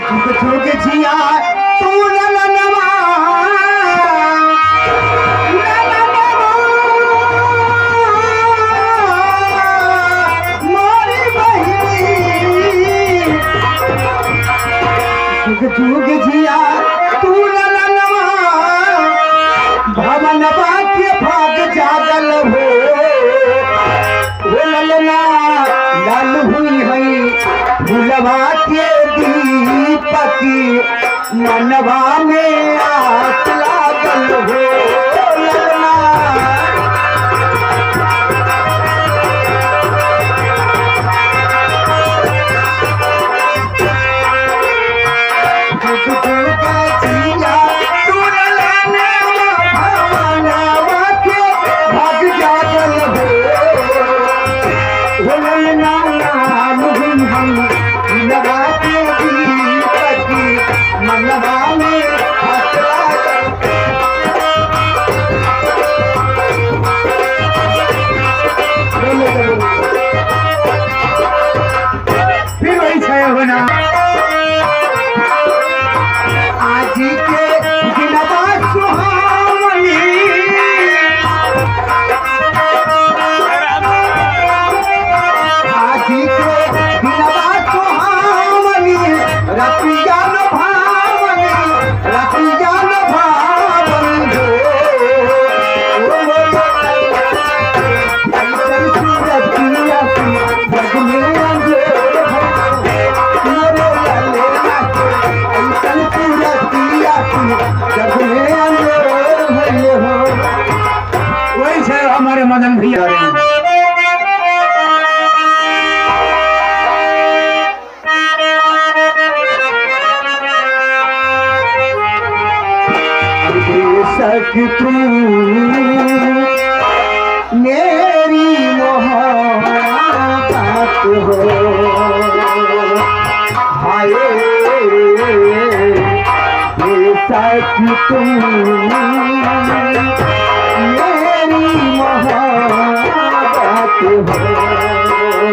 झुक जिया तू ललनवा मोरी बहिनी झुक जिया तू ललनवा भवनवा के भाग जागल हो ललना लाल हुई है भुलवा के दीपक मनवा में आस लागल हो ललना फिर वही छाया होना आज के दिनवा सुहावनी आज के दिनवा सुहावनी रतिया न भावनी रतिया न भावनी हो ऐसन सूरतिया की जगने अंधेर मोरे ललेना के ऐसन सूरतिया की जगने अंधेर भइले हो वही से हमारे मदन भैया सक तू मेरी मोहब्बत हो हाय सक तू मेरी मोहब्बत हो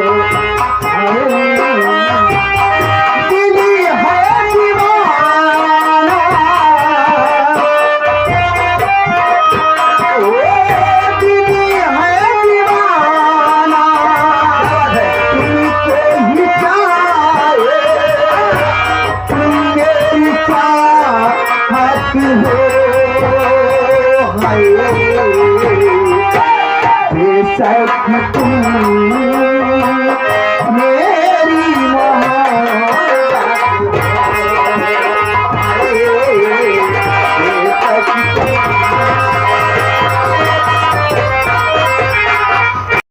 बेशक तुम